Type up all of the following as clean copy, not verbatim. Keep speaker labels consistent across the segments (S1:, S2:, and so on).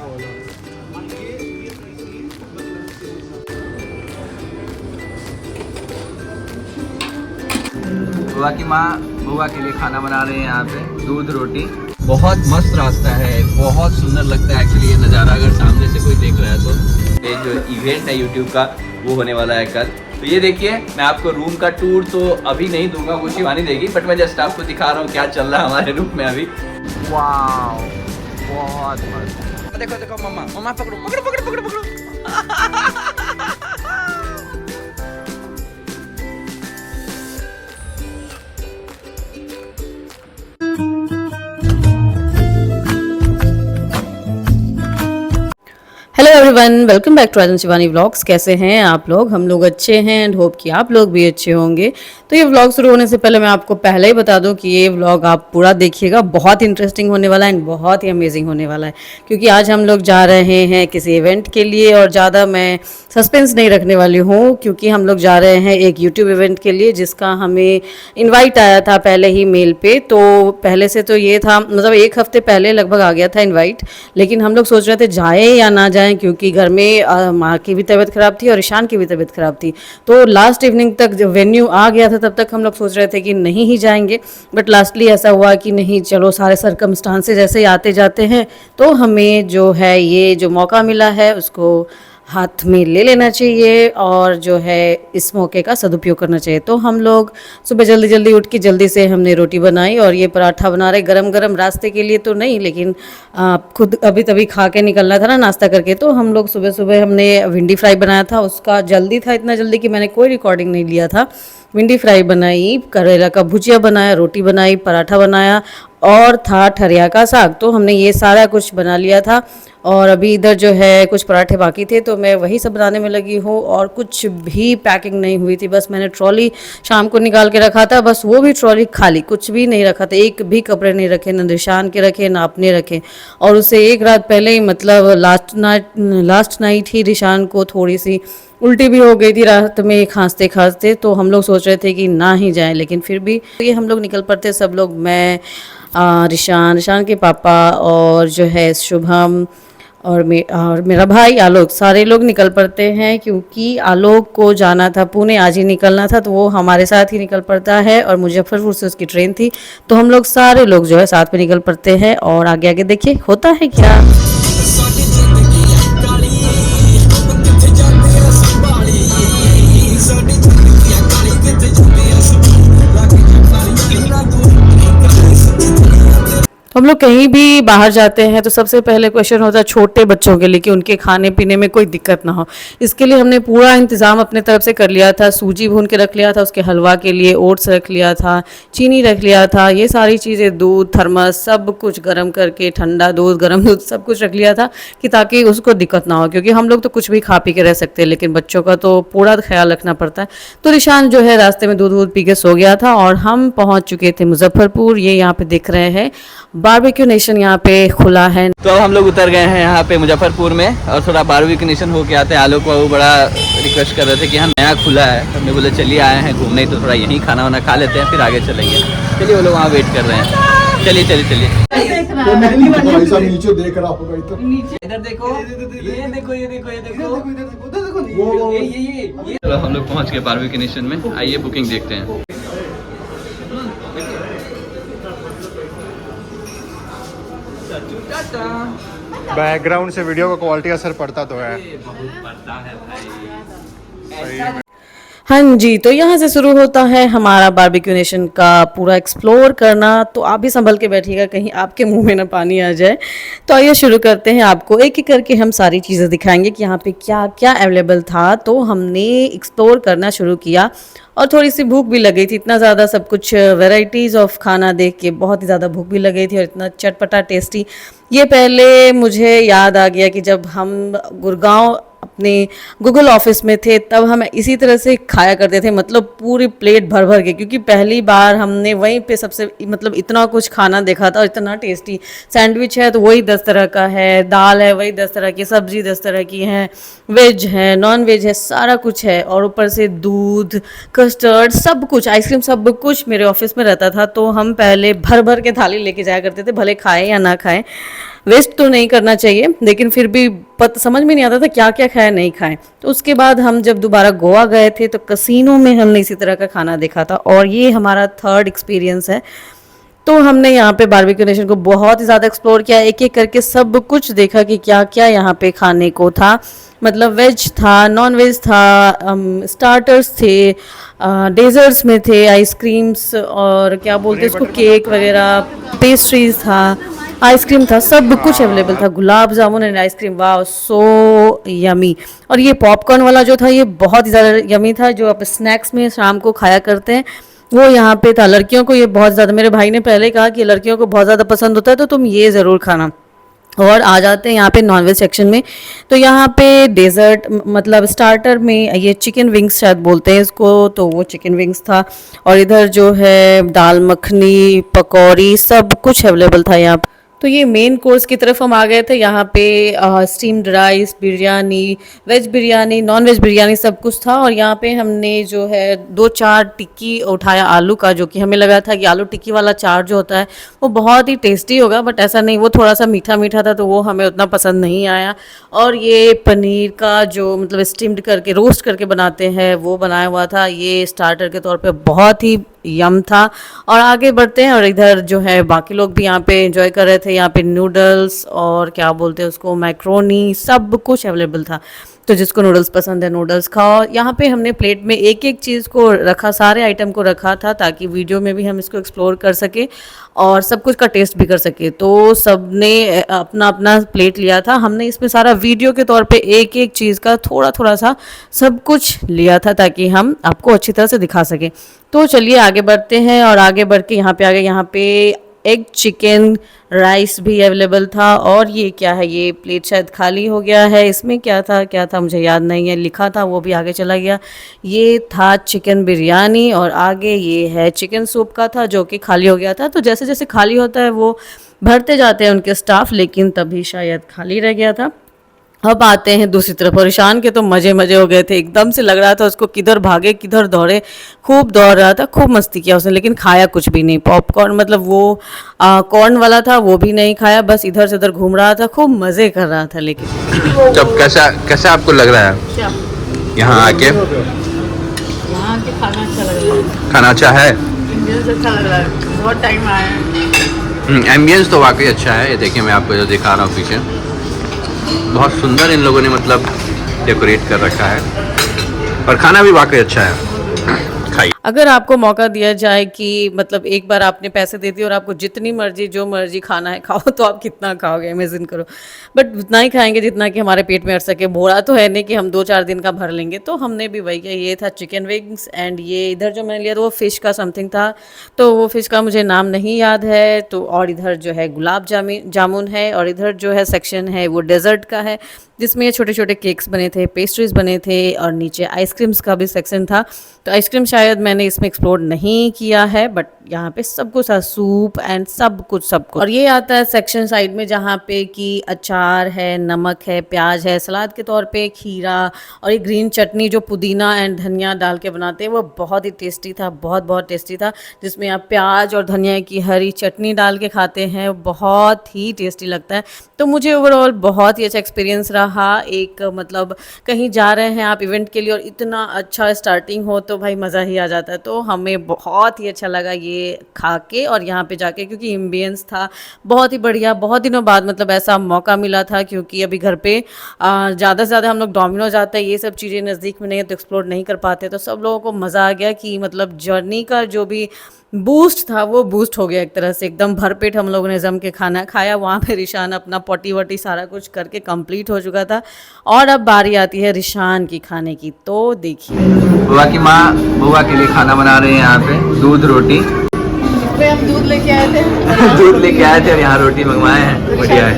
S1: बुआ की माँ बुआ के लिए खाना बना रहे हैं यहाँ पे, दूध रोटी। बहुत मस्त रास्ता है, बहुत सुंदर लगता है एक्चुअली ये नज़ारा, अगर सामने से कोई देख रहा है तो। ये जो इवेंट है यूट्यूब का वो होने वाला है कल। तो ये देखिए, मैं आपको रूम का टूर तो अभी नहीं दूंगा, वो शिवानी देगी, बट मैं जस्ट आपको दिखा रहा हूँ क्या चल रहा है हमारे रूम में अभी। वाह, बहुत मस्त। देखो देखो मम्मा, मम्मा पकड़ो पकड़ो पकड़ो पकड़ो पकड़ो।
S2: Hello everyone, welcome back to Rajan Shivani vlogs. कैसे हैं आप लोग? हम लोग अच्छे हैं एंड होप कि आप लोग भी अच्छे होंगे। तो ये व्लॉग शुरू होने से पहले मैं आपको पहले ही बता दूं कि ये व्लॉग आप पूरा देखिएगा, बहुत इंटरेस्टिंग होने वाला है एंड बहुत ही अमेजिंग होने वाला है, क्योंकि आज हम लोग जा रहे हैं किसी इवेंट के लिए। और ज़्यादा मैं सस्पेंस नहीं रखने वाली हूँ, क्योंकि हम लोग जा रहे हैं एक यूट्यूब इवेंट के लिए जिसका हमें इन्वाइट आया था पहले ही मेल पे। तो पहले से तो ये था, मतलब एक हफ्ते पहले लगभग आ गया था इन्वाइट, लेकिन हम लोग सोच रहे थे जाए या ना जाएं, क्योंकि घर में माँ की भी तबीयत ख़राब थी और ईशान की भी तबीयत ख़राब थी। तो लास्ट इवनिंग तक जब वेन्यू आ गया था तब तक हम लोग सोच रहे थे कि नहीं ही जाएंगे, बट लास्टली ऐसा हुआ कि नहीं, चलो सारे सर्कमस्टांसेस ऐसे ही आते जाते हैं, तो हमें जो है ये जो मौका मिला है उसको हाथ में ले लेना चाहिए और जो है इस मौके का सदुपयोग करना चाहिए। तो हम लोग सुबह जल्दी जल्दी उठ के जल्दी से हमने रोटी बनाई और ये पराठा बना रहे गरम गरम, रास्ते के लिए तो नहीं, लेकिन खुद अभी तभी खा के निकलना था ना नाश्ता करके। तो हम लोग सुबह सुबह हमने भिंडी फ्राई बनाया था, उसका जल्दी था, इतना जल्दी कि मैंने कोई रिकॉर्डिंग नहीं लिया था। भिंडी फ्राई बनाई, करेला का भुजिया बनाया, रोटी बनाई, पराठा बनाया और था ठरिया का साग। तो हमने ये सारा कुछ बना लिया था और अभी इधर जो है कुछ पराठे बाकी थे तो मैं वही सब बनाने में लगी हूँ। और कुछ भी पैकिंग नहीं हुई थी, बस मैंने ट्रॉली शाम को निकाल के रखा था, बस वो भी ट्रॉली खाली, कुछ भी नहीं रखा था, एक भी कपड़े नहीं रखे, न निशान के रखे ना अपने रखे। और उससे एक रात पहले ही, मतलब लास्ट नाइट ही निशान को थोड़ी सी उल्टी भी हो गई थी रात में खांसते खांसते। तो हम लोग सोच रहे थे कि ना ही जाएं, लेकिन फिर भी ये हम लोग निकल पड़ते सब लोग, मैं रिशान के पापा और जो है शुभम और मेरा भाई आलोक, सारे लोग निकल पड़ते हैं, क्योंकि आलोक को जाना था पुणे, आज ही निकलना था, तो वो हमारे साथ ही निकल पड़ता है और मुजफ्फरपुर से उसकी ट्रेन थी। तो हम लोग सारे लोग जो है साथ में निकल पड़ते हैं और आगे आगे देखिए होता है क्या। हम लोग कहीं भी बाहर जाते हैं तो सबसे पहले क्वेश्चन होता है छोटे बच्चों के लिए कि उनके खाने पीने में कोई दिक्कत ना हो। इसके लिए हमने पूरा इंतज़ाम अपने तरफ से कर लिया था, सूजी भून के रख लिया था, उसके हलवा के लिए ओट्स रख लिया था, चीनी रख लिया था, ये सारी चीज़ें, दूध, थर्मस, सब कुछ गर्म करके, ठंडा दूध, गर्म दूध, सब कुछ रख लिया था कि ताकि उसको दिक्कत ना हो, क्योंकि हम लोग तो कुछ भी खा पी के रह सकते हैं, लेकिन बच्चों का तो पूरा ख्याल रखना पड़ता है। तो रिशान जो है रास्ते में दूध वूध पी के सो गया था और हम पहुँच चुके थे मुजफ्फरपुर। ये यहाँ पे दिख रहे हैं बारबेक्यू नेशन यहाँ पे खुला है।
S1: तो अब हम लोग उतर गए हैं यहाँ पे मुजफ्फरपुर में और थोड़ा बारबेक्यू नेशन होके आते हैं। आलोक बाबू बड़ा रिक्वेस्ट कर रहे थे कि यहाँ नया खुला है, हमने बोले चलिए आए हैं घूमने, तो थोड़ा यहीं खाना वाना खा लेते हैं फिर आगे चलेंगे। चलिए वो लोग वहाँ वेट कर रहे हैं, चलिए चलिए चलिए।
S3: नीचे देख रहा होगा,
S1: इधर देखो, ये देखो ये देखो ये देखो, ये। चलो हम लोग पहुँच गए बारबेक्यू नेशन में, आइए बुकिंग देखते हैं।
S3: बैकग्राउंड से वीडियो का क्वालिटी असर पड़ता तो है,
S1: बहुत पड़ता है भाई।
S3: सही में।
S2: हाँ जी, तो यहाँ से शुरू होता है हमारा बारबेक्यू नेशन का पूरा एक्सप्लोर करना। तो आप भी संभल के बैठिएगा, कहीं आपके मुंह में ना पानी आ जाए। तो आइए शुरू करते हैं, आपको एक एक करके हम सारी चीज़ें दिखाएंगे कि यहाँ पे क्या क्या अवेलेबल था। तो हमने एक्सप्लोर करना शुरू किया और थोड़ी सी भूख भी लग गई थी, इतना ज़्यादा सब कुछ वैरायटीज़ ऑफ खाना देख के बहुत ही ज़्यादा भूख भी लग गई थी और इतना चटपटा टेस्टी। ये पहले मुझे याद आ गया कि जब हम गुड़गांव अपने गूगल ऑफिस में थे तब हम इसी तरह से खाया करते थे, मतलब पूरी प्लेट भर भर के, क्योंकि पहली बार हमने वहीं पे सबसे, मतलब इतना कुछ खाना देखा था और इतना टेस्टी। सैंडविच है तो वही 10 तरह का है, दाल है वही 10 तरह की, सब्जी 10 तरह की है, वेज है, नॉन वेज है, सारा कुछ है। और ऊपर से दूध, कस्टर्ड, सब कुछ, आइसक्रीम, सब कुछ मेरे ऑफिस में रहता था। तो हम पहले भर भर के थाली लेके जाया करते थे, भले खाएं या ना खाएं। वेस्ट तो नहीं करना चाहिए, लेकिन फिर भी समझ में नहीं आता था क्या क्या खाए नहीं खाए। तो उसके बाद हम जब दोबारा गोवा गए थे तो कसिनो में हमने इसी तरह का खाना देखा था, और ये हमारा थर्ड एक्सपीरियंस है। तो हमने यहाँ पे बारबेक्यू नेशन को बहुत ही ज़्यादा एक्सप्लोर किया, एक एक करके सब कुछ देखा कि क्या क्या यहाँ पे खाने को था। मतलब वेज था, नॉन वेज था, स्टार्टर्स थे, डेजर्ट्स में थे, आइसक्रीम्स और क्या बोलते हैं इसको, केक वगैरह, पेस्ट्रीज था, आइसक्रीम था, सब कुछ अवेलेबल था। गुलाब जामुन एंड आइसक्रीम, वाह सो यमी। और ये पॉपकॉर्न वाला जो था ये बहुत ही ज़्यादा यमी था, जो आप स्नैक्स में शाम को खाया करते हैं, वो यहाँ पे था। लड़कियों को ये बहुत ज़्यादा, मेरे भाई ने पहले कहा कि लड़कियों को बहुत ज़्यादा पसंद होता है तो तुम ये ज़रूर खाना। और आ जाते हैं यहाँ पे नॉनवेज सेक्शन में। तो यहाँ पे डेजर्ट मतलब स्टार्टर में ये चिकन विंग्स शायद बोलते हैं इसको, तो वो चिकन विंग्स था। और इधर जो है दाल मखनी, पकौड़ी, सब कुछ अवेलेबल था यहाँ पे। तो ये मेन कोर्स की तरफ हम आ गए थे। यहाँ पे steamed rice, biryani, veg biryani, non veg biryani, सब कुछ था। और यहाँ पे हमने जो है 2-4 टिक्की उठाया आलू का, जो कि हमें लगा था कि आलू टिक्की वाला चाट जो होता है वो बहुत ही टेस्टी होगा, बट ऐसा नहीं, वो थोड़ा सा मीठा मीठा था तो वो हमें उतना पसंद नहीं आया। और ये पनीर का जो मतलब स्टीम्ड करके रोस्ट करके बनाते हैं वो बनाया हुआ था, ये स्टार्टर के तौर पे बहुत ही यम था। और आगे बढ़ते हैं, और इधर जो है बाकी लोग भी यहाँ पे एंजॉय कर रहे थे। यहाँ पे नूडल्स और क्या बोलते हैं उसको, मैक्रोनी, सब कुछ अवेलेबल था। तो जिसको नूडल्स पसंद है नूडल्स खाओ। यहाँ पे हमने प्लेट में एक एक चीज़ को रखा, सारे आइटम को रखा था, ताकि वीडियो में भी हम इसको एक्सप्लोर कर सके और सब कुछ का टेस्ट भी कर सके। तो सब ने अपना अपना प्लेट लिया था। हमने इसमें सारा वीडियो के तौर पे एक एक चीज़ का थोड़ा थोड़ा सा सब कुछ लिया था, ताकि हम आपको अच्छी तरह से दिखा सके। तो चलिए आगे बढ़ते हैं, और आगे बढ़ के यहाँ पे आ गए। यहाँ पे एग चिकन राइस भी अवेलेबल था। और ये क्या है, ये प्लेट शायद खाली हो गया है, इसमें क्या था मुझे याद नहीं है, लिखा था वो भी आगे चला गया। ये था चिकन बिरयानी, और आगे ये है चिकन सूप का था, जो कि खाली हो गया था। तो जैसे जैसे खाली होता है वो भरते जाते हैं उनके स्टाफ, लेकिन तभी शायद खाली रह गया था। अब आते हैं दूसरी तरफ, और ईशान के तो मजे मजे हो गए थे, एकदम से लग रहा था उसको किधर भागे किधर दौड़े, खूब दौड़ रहा था, खूब मस्ती किया उसने, लेकिन खाया कुछ भी नहीं। पॉपकॉर्न मतलब वो कॉर्न वाला था वो भी नहीं खाया, बस इधर से उधर घूम रहा था, खूब मजे कर रहा था। लेकिन
S1: जब कैसा आपको लग रहा है यहाँ आके?
S2: यहाँ आके खाना अच्छा लग रहा है,
S1: खाना अच्छा है,
S2: अच्छा लग रहा है, बहुत टाइम आया।
S1: एम्बियंस तो वाकई अच्छा है। ये देखिए मैं आपको जो दिखा रहा हूँ पीछे, बहुत सुंदर इन लोगों ने मतलब डेकोरेट कर रखा है, और खाना भी वाकई अच्छा है। खाइए।
S2: अगर आपको मौका दिया जाए कि मतलब एक बार आपने पैसे दे दिए और आपको जितनी मर्जी जो मर्जी खाना है खाओ, तो आप कितना खाओगे, इमेजिन करो। बट उतना ही खाएंगे जितना कि हमारे पेट में अट सके। बोरा तो है नहीं कि हम 2-4 दिन का भर लेंगे। तो हमने भी वही किया। ये था चिकन विंग्स, एंड ये इधर जो मैंने लिया था वो फ़िश का समथिंग था, तो वो फ़िश का मुझे नाम नहीं याद है। तो और इधर जो है गुलाब जामुन है, और इधर जो है सेक्शन है वो डेजर्ट का है, जिसमें छोटे छोटे केक्स बने थे, पेस्ट्रीज बने थे, और नीचे आइसक्रीम्स का भी सेक्शन था। तो आइसक्रीम शायद मैंने इसमें एक्सप्लोर नहीं किया है, बट यहाँ पे सब कुछ था, सूप एंड सब कुछ। और ये आता है सेक्शन साइड में, जहाँ पे कि अचार है, नमक है, प्याज है, सलाद के तौर पे खीरा, और ये ग्रीन चटनी जो पुदीना एंड धनिया डाल के बनाते हैं वो बहुत ही टेस्टी था, बहुत बहुत टेस्टी था। जिसमें आप प्याज और धनिया की हरी चटनी डाल के खाते हैं, बहुत ही टेस्टी लगता है। तो मुझे ओवरऑल बहुत ही अच्छा एक्सपीरियंस रहा। एक मतलब कहीं जा रहे हैं आप इवेंट के लिए और इतना अच्छा स्टार्टिंग हो तो भाई मज़ा ही आ जाता है। तो हमें बहुत ही अच्छा लगा ये खा के और यहाँ पे जाके, क्योंकि एम्बियंस था बहुत ही बढ़िया। बहुत दिनों बाद मतलब ऐसा मौका मिला था, क्योंकि अभी घर पे ज़्यादा से ज़्यादा हम लोग डोमिनोज जाते हैं, ये सब चीज़ें नज़दीक में नहीं है तो एक्सप्लोर नहीं कर पाते। तो सब लोगों को मज़ा आ गया कि मतलब जर्नी का जो भी बूस्ट था वो बूस्ट हो गया एक तरह से। एकदम भरपेट हम लोगों ने जम के खाना खाया। वहाँ पे रिशान अपना पॉटी वटी सारा कुछ करके कंप्लीट हो चुका था, और अब बारी आती है रिशान की खाने की। तो देखिए,
S1: बुआ की माँ बुआ के लिए खाना बना रहे हैं यहाँ पे, दूध रोटी।
S2: हम दूध लेके आए थे
S1: दूध लेके आए थे और यहाँ रोटी मंगवाए हैं, बढ़िया है।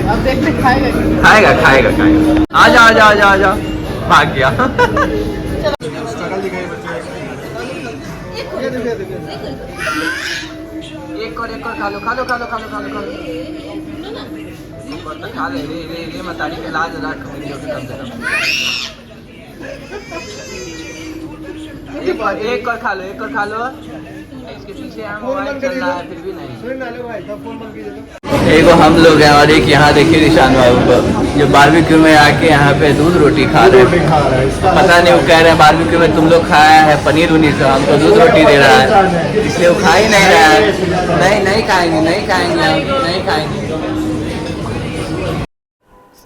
S2: अब देखते खाएगा
S1: खाएगा खाएगा खाएगा। आजा आजा आजा आजा, भाग गया। एक और खा लो खा लो खा लो खा लो खा लो खा लो, एक और तो खा ले। रे मतारी के लाज रख वीडियो के कम से कम। एक और खा लो, एक और खा लो। इसके पीछे मोबाइल चल रहा है फिर भी नहीं। एगो हम लोग हैं और एक यहाँ देखिए निशान बाबू को जो बारबेक्यू में आके यहाँ पे दूध रोटी खा रहे हैं। पता नहीं, वो कह रहे हैं बारबेक्यू में तुम लोग खाया है पनीर उनीर, तो हमको दूध रोटी दे रहा है, इसलिए वो खा ही नहीं रहा है। नहीं खाएंगे, नहीं खाएंगे, नहीं खाएंगे।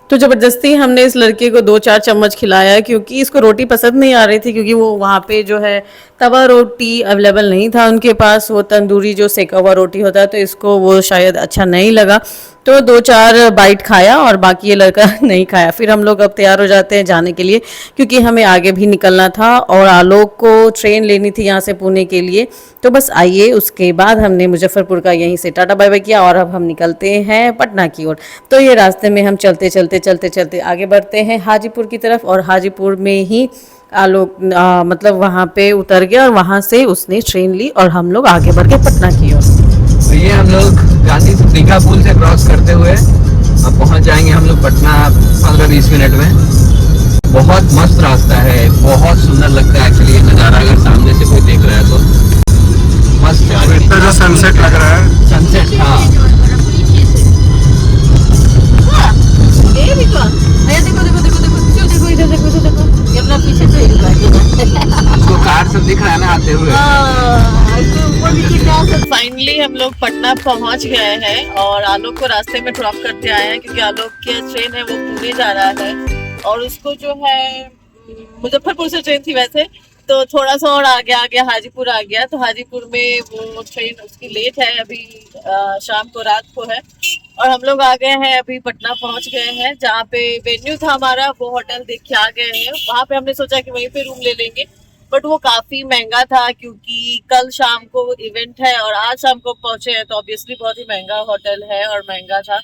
S2: तो ज़बरदस्ती हमने इस लड़के को 2-4 चम्मच खिलाया क्योंकि इसको रोटी पसंद नहीं आ रही थी, क्योंकि वो वहाँ पे जो है तवा रोटी अवेलेबल नहीं था उनके पास, वो तंदूरी जो सेका हुआ रोटी होता है, तो इसको वो शायद अच्छा नहीं लगा, तो 2-4 बाइट खाया और बाकी ये लड़का नहीं खाया। फिर हम लोग अब तैयार हो जाते हैं जाने के लिए, क्योंकि हमें आगे भी निकलना था और आलोक को ट्रेन लेनी थी यहाँ से पुणे के लिए। तो बस आइए, उसके बाद हमने मुजफ्फरपुर का यहीं से टाटा बाय बाय किया और अब हम निकलते हैं पटना की ओर। तो ये रास्ते में हम चलते चलते आगे बढ़ते हैं हाजीपुर की तरफ, और हाजीपुर में ही आलोक मतलब वहाँ पे उतर गया और वहाँ से उसने ट्रेन ली और हम लोग आगे बढ़ के पटना की ओर।
S1: तो ये हम लोग गांधी दीघा पुल से क्रॉस करते हुए अब पहुंच जाएंगे हम लोग पटना 15-20 मिनट में। बहुत मस्त रास्ता है, बहुत सुंदर लगता है एक्चुअली ये नज़ारा, अगर सामने से कोई देख रहा है तो मस्त है।
S3: इतना जो सनसेट लग रहा है,
S1: सनसेट, हाँ। इसको कार सब दिख रहा है ना आते हुए।
S2: फाइनली हम लोग पटना पहुंच गए हैं और आलोक को रास्ते में ड्रॉप करते आए हैं, क्योंकि आलोक की ट्रेन है वो पुणे जा रहा है और उसको जो है मुजफ्फरपुर से ट्रेन थी वैसे, तो थोड़ा सा और आगे हाजीपुर आ गया, तो हाजीपुर में वो ट्रेन उसकी लेट है अभी, शाम को रात को है, और हम लोग आ गए हैं अभी पटना पहुंच गए हैं। जहाँ पे वेन्यू था हमारा वो होटल देख के आ गए हैं, वहाँ पे हमने सोचा कि वहीं पे रूम ले लेंगे, बट वो काफी महंगा था क्योंकि कल शाम को इवेंट है और आज शाम को पहुंचे हैं, तो ऑब्वियसली बहुत ही महंगा होटल है और महंगा था।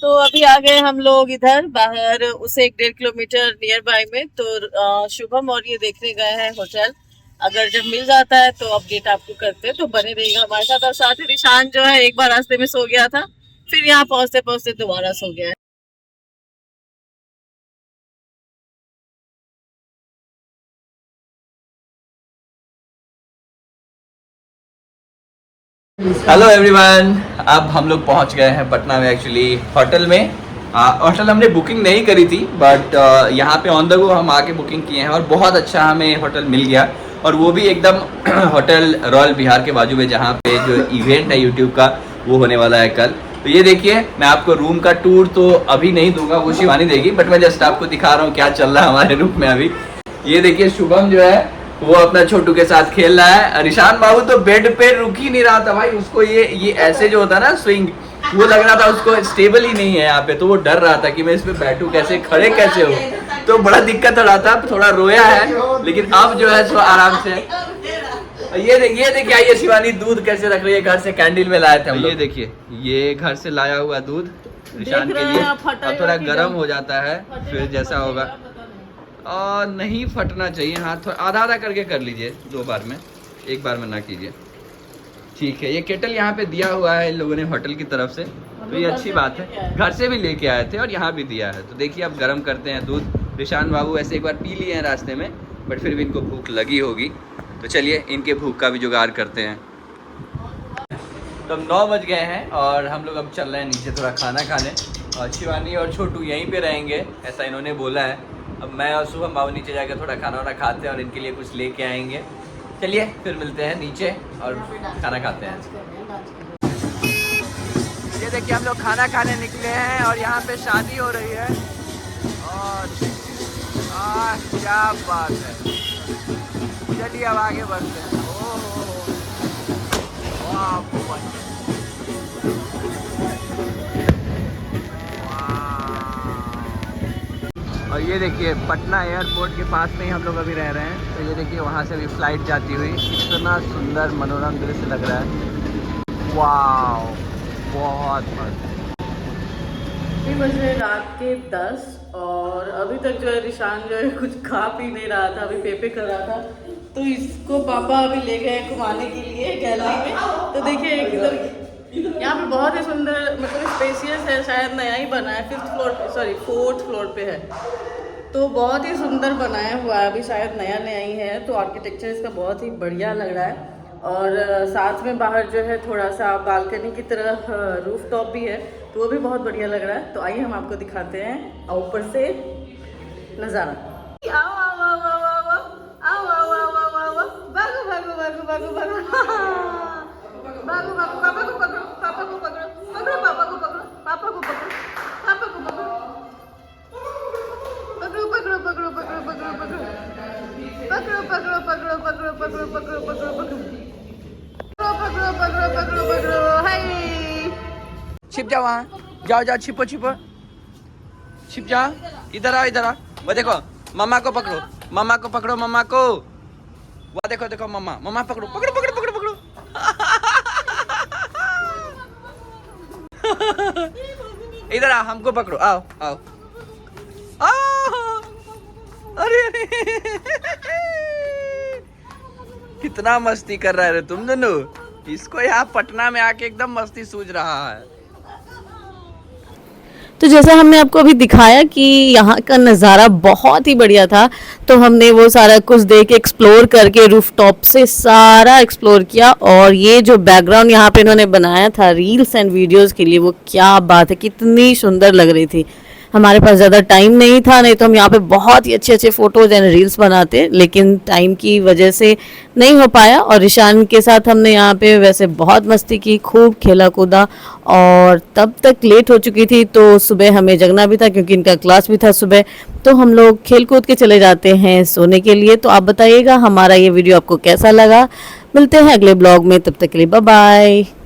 S2: तो अभी आ गए हम लोग इधर बाहर, उसे 1-1.5 किलोमीटर नियर बाय में, तो शुभम और ये देखने गए हैं होटल। अगर जब मिल जाता है तो अपडेट आपको करते हैं, तो बने रहिएगा हमारे साथ। और साथ ही निशान जो है एक बार रास्ते में सो गया था, फिर यहाँ पहुंचते पहुंचते दोबारा सो गया है।
S1: हेलो एवरीवन, अब हम लोग पहुंच गए हैं पटना में एक्चुअली होटल में। होटल हमने बुकिंग नहीं करी थी, बट यहाँ पे ऑन द गो हम आके बुकिंग किए हैं और बहुत अच्छा हमें होटल मिल गया, और वो भी एकदम होटल रॉयल बिहार के बाजू में, जहाँ पे जो इवेंट है यूट्यूब का वो होने वाला है कल। तो ये देखिए, मैं आपको रूम का टूर तो अभी नहीं दूंगा, वो शिवानी देगी, बट मैं जस्ट आपको दिखा रहा हूँ क्या चल रहा है हमारे रूम में अभी। ये देखिए, शुभम जो है वो अपना छोटू के साथ खेल रहा है। ऋषान बाबू तो बेड पे रुक ही नहीं रहा था भाई, उसको ये ऐसे जो होता है ना स्विंग, वो लग रहा था उसको स्टेबल ही नहीं है यहाँ पे, तो वो डर रहा था कि मैं इस पे बैठूं कैसे, खड़े कैसे हो, तो बड़ा दिक्कत हो रहा था, थोड़ा रोया है, लेकिन अब जो है सो आराम से। ये देखिए ये शिवानी दूध कैसे रख रही है, घर से कैंडल में लाए थे हम। ये देखिए, ये घर से लाया हुआ दूध ऋषान के लिए, अब थोड़ा गर्म हो जाता है फिर जैसा होगा, और नहीं फटना चाहिए, हाथ आधा आधा करके कर लीजिए, 2 बार में, 1 बार में ना कीजिए, ठीक है। ये केटल यहाँ पे दिया हुआ है इन लोगों ने होटल की तरफ से, तो ये अच्छी बात है, घर से भी लेके आए थे और यहाँ भी दिया है। तो देखिए अब गर्म करते हैं दूध। ऋषान बाबू ऐसे एक बार पी लिए हैं रास्ते में, बट फिर भी इनको भूख लगी होगी, तो चलिए इनके भूख का भी जुगाड़ करते हैं। तो 9 बज गए हैं और हम लोग अब चल रहे हैं नीचे थोड़ा खाना खाने, और शिवानी और छोटू यहीं पे रहेंगे ऐसा इन्होंने बोला है। अब मैं और शुभम बाबू नीचे जाकर थोड़ा खाना वाना खाते हैं और इनके लिए कुछ लेके आएंगे। चलिए फिर मिलते हैं नीचे और खाना खाते हैं। ये देखिए, हम लोग खाना खाने निकले हैं और यहाँ पे शादी हो रही है, और क्या बात है। चलिए अब आगे बढ़ते हैं। और ये देखिए, पटना एयरपोर्ट के पास में ही हम लोग अभी रह रहे हैं, तो ये देखिए वहाँ से भी फ्लाइट जाती हुई, कितना सुंदर मनोरम दृश्य लग रहा है। वाह, बहुत मस्त।
S2: अभी बज रहे रात के 10 और अभी तक जो है ऋषान जो है कुछ खा पी नहीं रहा था, अभी पेपे कर रहा था, तो इसको पापा अभी ले गए घुमाने के लिए गैलरी में। तो देखिए इधर यहाँ पे बहुत ही सुंदर, मतलब स्पेसियस है, शायद नया ही बना है, 4th फ्लोर पे है, तो बहुत ही सुंदर बनाया हुआ है, अभी शायद नया ही है, तो आर्किटेक्चर इसका बहुत ही बढ़िया लग रहा है। और साथ में बाहर जो है थोड़ा सा बालकनी की तरह रूफ टॉप भी है, तो वो भी बहुत बढ़िया लग रहा है। तो आइए हम आपको दिखाते हैं ऊपर से नज़ारा। आओ आओ आओ आओ आओ आओ आओ आओ आओ आओ आओ भागो भागो भागो भागो भागो भागो भागो, पापा को पकड़ो, पापा को पकड़ो, पकड़ो पापा को पकड़ो, पापा को पकड़ो, पापा को पकड़ो, पकड़ो पकड़ो पकड़ो पकड़ो पकड़ो पकड़ो पकड़ो पकड़ो पकड़ो पकड़ो पकड़ो पकड़ो पकड़ो पकड़ो पकड़ो पकड़ो पकड़ो। हाय
S1: छिप जाओ वहाँ, जाओ जाओ, छिपो छिपो, छिप जाओ, इधर आओ इधर आओ। वो देखो मम्मा को पकड़ो, मम्मा को पकड़ो, मम्मा को। वहाँ देखो देखो मम्मा, मम्मा पकड़ो पकड़ो पकड़ो पकड़ो पकड़ो। इधर आओ, हमको पकड़ो, आओ आओ आओ। अरे कितना मस्ती कर रहा है रे तुम दोनों। इसको यहाँ पटना में आके एकदम मस्ती सूझ रहा है।
S2: तो जैसा हमने आपको अभी दिखाया कि यहाँ का नज़ारा बहुत ही बढ़िया था, तो हमने वो सारा कुछ देख एक्सप्लोर करके रूफ टॉप से सारा एक्सप्लोर किया। और ये जो बैकग्राउंड यहाँ पे इन्होंने बनाया था रील्स एंड वीडियोस के लिए, वो क्या बात है, कितनी सुंदर लग रही थी। हमारे पास ज़्यादा टाइम नहीं था, नहीं तो हम यहाँ पे बहुत ही अच्छे अच्छे फ़ोटोज़ एंड रील्स बनाते, लेकिन टाइम की वजह से नहीं हो पाया। और ईशान के साथ हमने यहाँ पे वैसे बहुत मस्ती की, खूब खेला कूदा, और तब तक लेट हो चुकी थी, तो सुबह हमें जगना भी था क्योंकि इनका क्लास भी था सुबह। तो हम लोग खेल कूद के चले जाते हैं सोने के लिए। तो आप बताइएगा हमारा ये वीडियो आपको कैसा लगा। मिलते हैं अगले ब्लॉग में, तब तक के लिए बाय बाय।